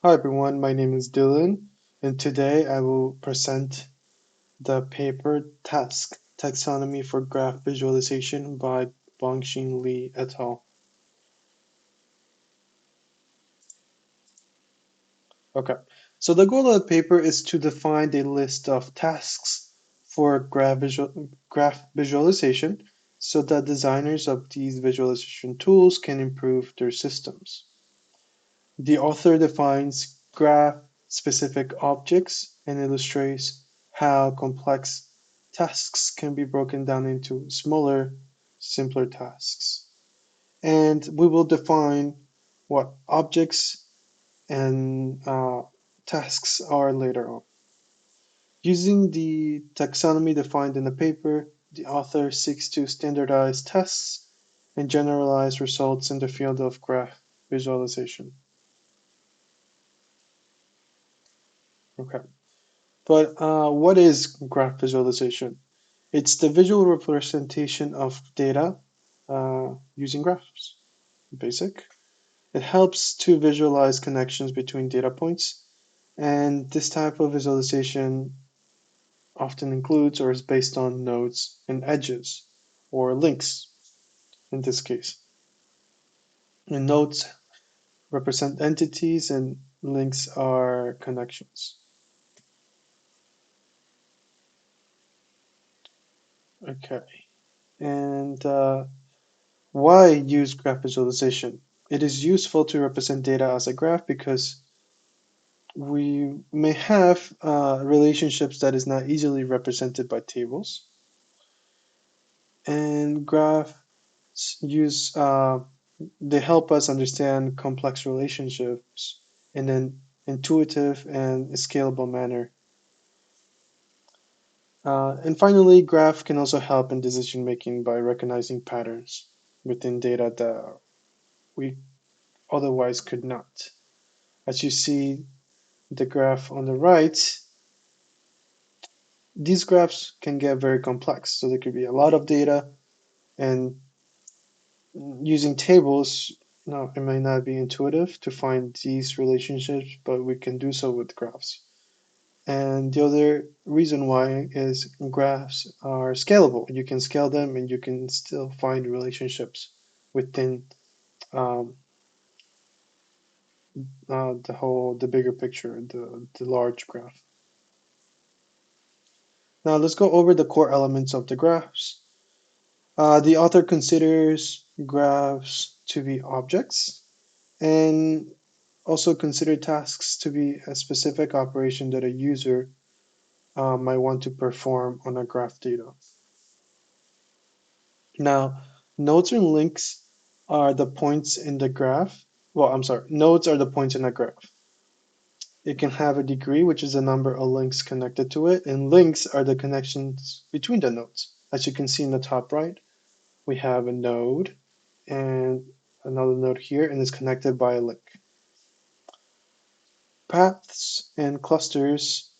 Hi everyone, my name is Dylan, and today I will present the paper Taxonomy for Graph Visualization by Bongxin Li et al. Okay, so the goal of the paper is to define a list of tasks for graph visualization so that designers of these visualization tools can improve their systems. The author defines graph-specific objects and illustrates how complex tasks can be broken down into smaller, simpler tasks. And we will define what objects and tasks are later on. Using the taxonomy defined in the paper, the author seeks to standardize tests and generalize results in the field of graph visualization. Okay. But what is graph visualization? It's the visual representation of data using graphs. Basic. It helps to visualize connections between data points, and this type of visualization often includes or is based on nodes and edges, or links in this case. And nodes represent entities, and links are connections. Okay. And why use graph visualization? It is useful to represent data as a graph because we may have relationships that is not easily represented by tables. And graphs use they help us understand complex relationships in an intuitive and scalable manner. And finally, graph can also help in decision making by recognizing patterns within data that we otherwise could not. As you see the graph on the right, these graphs can get very complex. So there could be a lot of data, and using tables, no, it may not be intuitive to find these relationships, but we can do so with graphs. And the other reason why is graphs are scalable. You can scale them and you can still find relationships within um, the bigger picture, the large graph. Now let's go over the core elements of the graphs. The author considers graphs to be objects and also consider tasks to be a specific operation that a user might want to perform on a graph data. Now, nodes and links are the points in the graph. Well, I'm sorry, nodes are the points in a graph. It can have a degree, which is the number of links connected to it, and links are the connections between the nodes. As you can see in the top right, we have a node and another node here, and it's connected by a link. Paths and clusters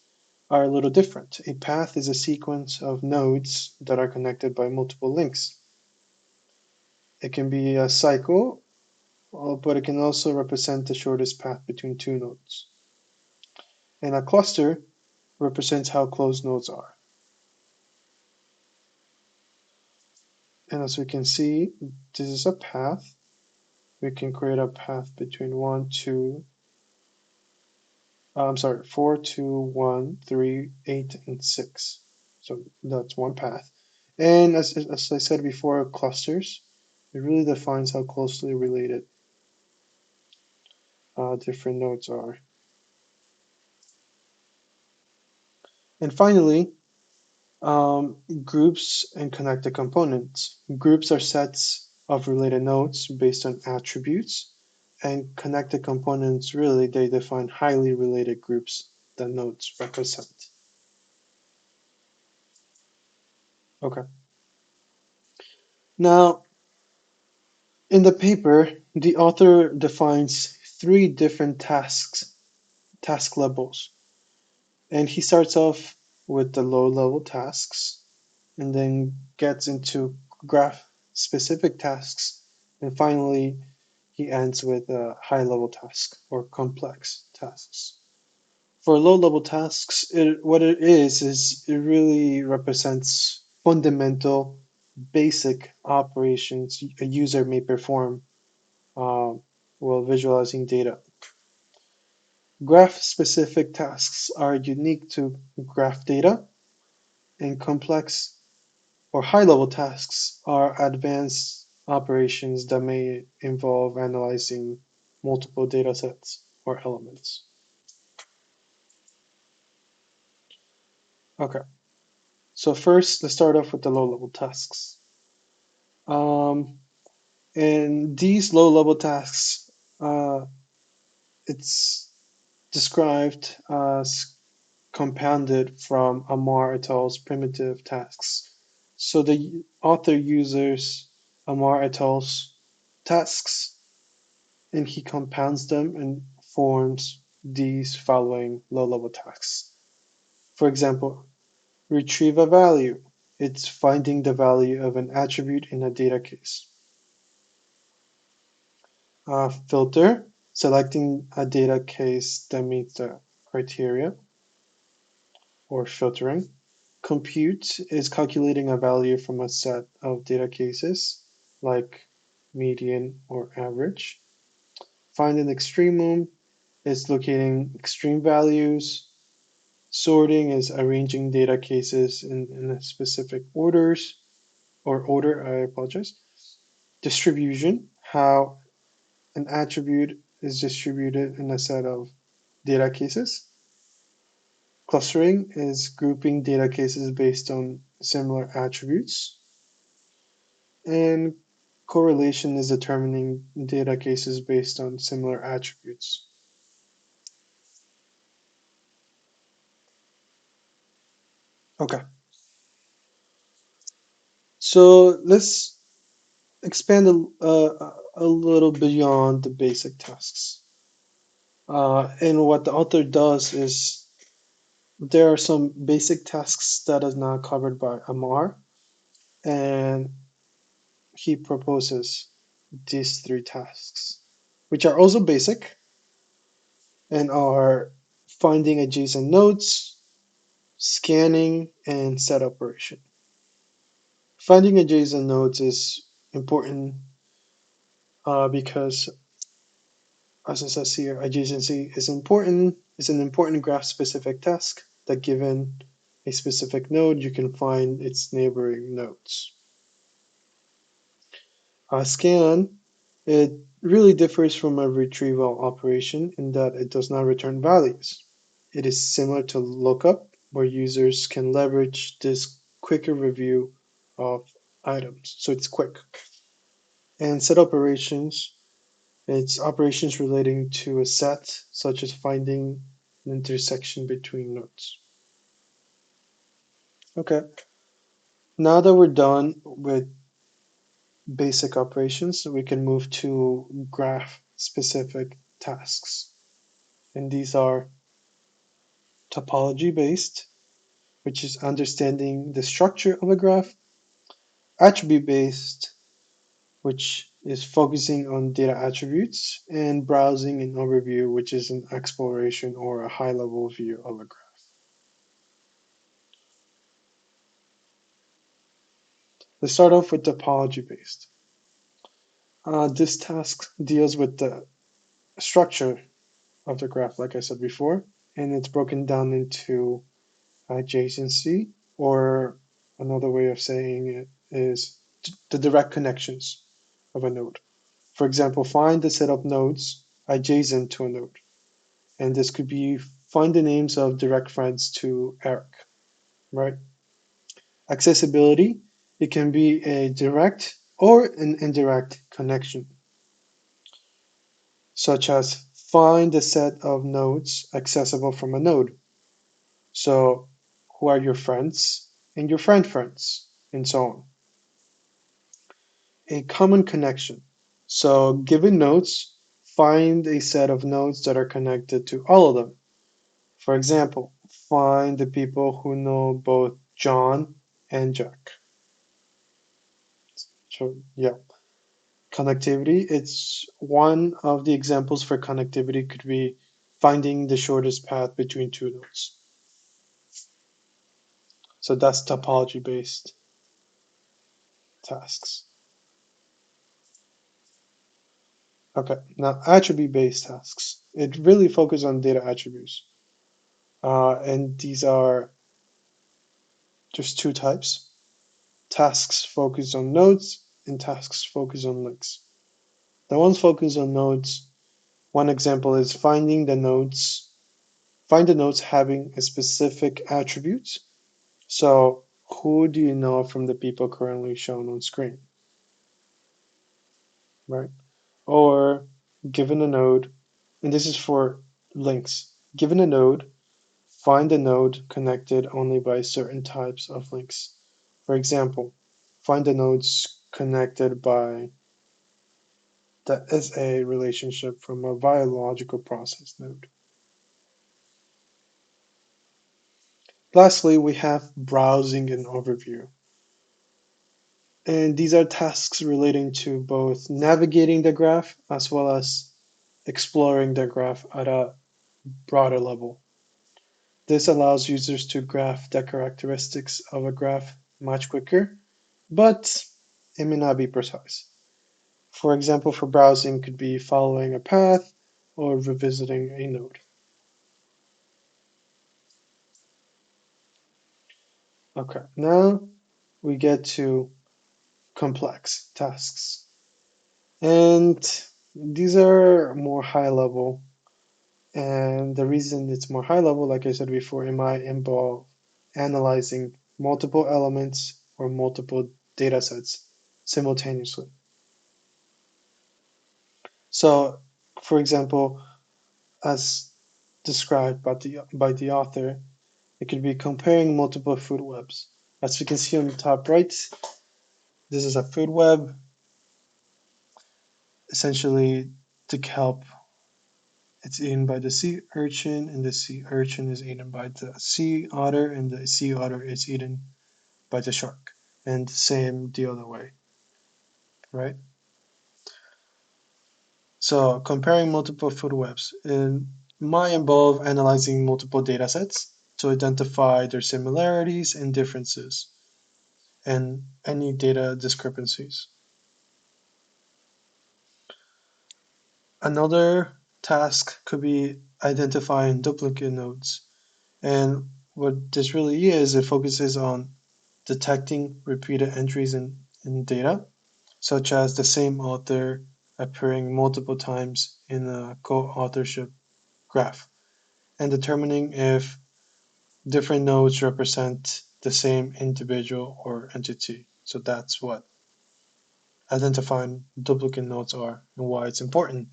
are a little different. A path is a sequence of nodes that are connected by multiple links. It can be a cycle, but it can also represent the shortest path between two nodes. And a cluster represents how close nodes are. And as we can see, this is a path. We can create a path between 1, 2, I'm sorry, 4, 2, 1, 3, 8, and 6. So that's one path. And as I said before, clusters, it really defines how closely related different nodes are. And finally, groups and connected components. Groups are sets of related nodes based on attributes, and connected components really they define highly related groups that nodes represent. Okay. Now, in the paper, the author defines three different task levels, and he starts off with the low-level tasks, and then gets into graph-specific tasks, and finally he ends with a high-level task or complex tasks. For low-level tasks, what it is it really represents fundamental, basic operations a user may perform uh, while visualizing data. Graph-specific tasks are unique to graph data, and complex or high-level tasks are advanced operations that may involve analyzing multiple data sets or elements. Okay, so first, let's start off with the low-level tasks. Um, and these low-level tasks, it's described as compounded from Amar et al.'s primitive tasks. So the author uses Amar et al.'s tasks and he compounds them and forms these following low-level tasks. For example, retrieve a value. It's finding the value of an attribute in a data case. Filter, selecting a data case that meets the criteria or filtering. Compute is calculating a value from a set of data cases like median or average. Find an extremum is locating extreme values. Sorting is arranging data cases in a specific order, I apologize. Distribution, how an attribute is distributed in a set of data cases. Clustering is grouping data cases based on similar attributes. And correlation is determining data cases based on similar attributes. Okay, so let's expand a little beyond the basic tasks. And what the author does is there are some basic tasks that is not covered by Amar, and he proposes these three tasks, which are also basic and are finding adjacent nodes, scanning, and set operation. Finding adjacent nodes is important because, as it says here, adjacency is an important graph-specific task that given a specific node, you can find its neighboring nodes. Scan, it really differs from a retrieval operation in that it does not return values. It is similar to lookup, where users can leverage this quicker review of items. So it's quick. And set operations, it's operations relating to a set, such as finding an intersection between nodes. Okay, now that we're done with basic operations, we can move to graph-specific tasks. And these are topology-based, which is understanding the structure of a graph, attribute-based, which is focusing on data attributes, and browsing and overview, which is an exploration or a high-level view of a graph. Let's start off with topology-based. This task deals with the structure of the graph, like I said before, and it's broken down into adjacency, or another way of saying it is the direct connections of a node. For example, find the set of nodes adjacent to a node. And this could be find the names of direct friends to Eric, right? Accessibility, it can be a direct or an indirect connection, such as find the set of nodes accessible from a node. So, who are your friends and your friends, and so on. A common connection. So, given nodes, find a set of nodes that are connected to all of them. For example, find the people who know both John and Jack. So, yeah, connectivity. It's one of the examples for connectivity could be finding the shortest path between two nodes. So that's topology-based tasks. Okay, now attribute-based tasks. It really focuses on data attributes. And these are just two types. Tasks focus on nodes and tasks focus on links. The ones focused on nodes, one example is find the nodes having a specific attribute. So who do you know from the people currently shown on screen, right? Or given a node, and this is for links, given a node, find a node connected only by certain types of links. For example, find the nodes connected by the SA relationship from a biological process node. Lastly, we have browsing and overview. And these are tasks relating to both navigating the graph as well as exploring the graph at a broader level. This allows users to graph the characteristics of a graph much quicker, but it may not be precise. For example, for browsing could be following a path or revisiting a node. Okay, now we get to complex tasks. And these are more high level. And the reason it's more high level, like I said before, it might involve analyzing multiple elements or multiple data sets simultaneously. So, for example, as described by the author, it could be comparing multiple food webs. As you can see on the top right, this is a food web, essentially the kelp. It's eaten by the sea urchin, and the sea urchin is eaten by the sea otter, and the sea otter is eaten by the shark. And same the other way, right? So comparing multiple food webs might involve analyzing multiple data sets to identify their similarities and differences and any data discrepancies. Another task could be identifying duplicate nodes. And what this really is, it focuses on detecting repeated entries in data, such as the same author appearing multiple times in a co-authorship graph, and determining if different nodes represent the same individual or entity. So that's what identifying duplicate nodes are and why it's important.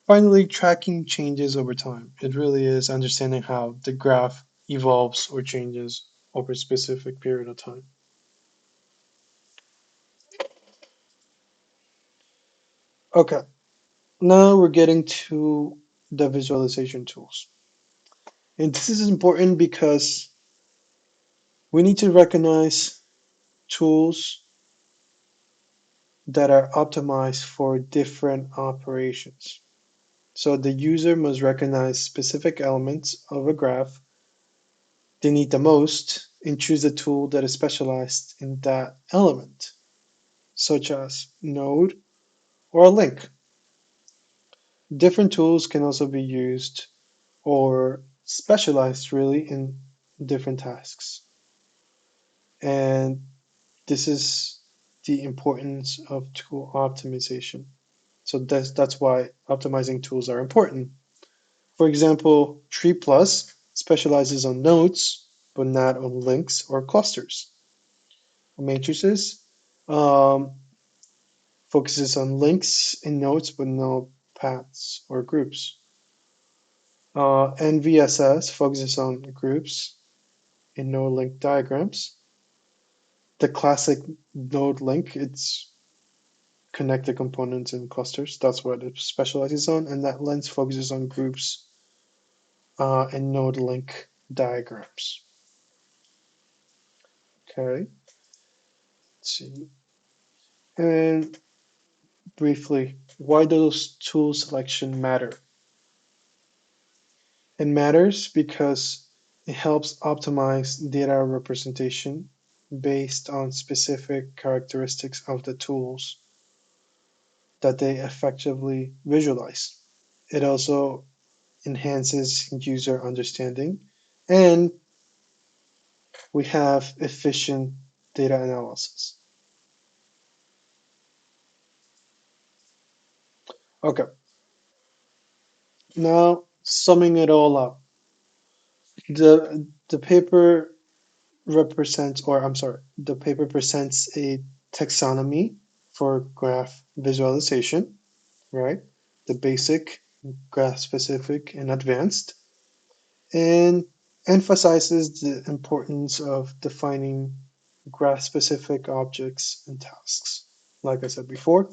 Finally, tracking changes over time. It really is understanding how the graph evolves or changes over a specific period of time. Okay, now we're getting to the visualization tools. And this is important because we need to recognize tools that are optimized for different operations. So the user must recognize specific elements of a graph they need the most and choose a tool that is specialized in that element, such as node or a link. Different tools can also be used or specialized really in different tasks. And this is the importance of tool optimization. So that's why optimizing tools are important. For example, Tree Plus specializes on nodes, but not on links or clusters. Matrices um, focuses on links and nodes, but no paths or groups. NVSS focuses on groups and no link diagrams. The classic node link, it's connected components and clusters. That's what it specializes on. And that lens focuses on groups and node link diagrams. Okay, let's see. And briefly, why does tool selection matter? It matters because it helps optimize data representation based on specific characteristics of the tools that they effectively visualize. It also enhances user understanding, and we have efficient data analysis. Okay, now summing it all up, the paper represents, or I'm sorry, the paper presents a taxonomy for graph visualization, right? The basic, graph specific, and advanced, and emphasizes the importance of defining graph specific objects and tasks. Like I said before,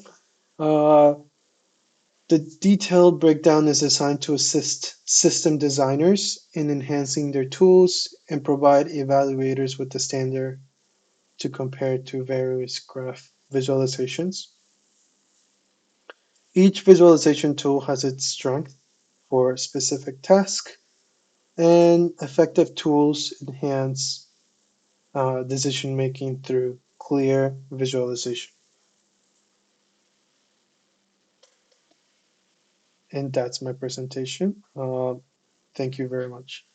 uh, the detailed breakdown is designed to assist system designers in enhancing their tools and provide evaluators with the standard to compare to various graph visualizations. Each visualization tool has its strength for specific task, and effective tools enhance decision making through clear visualization. And that's my presentation. Thank you very much.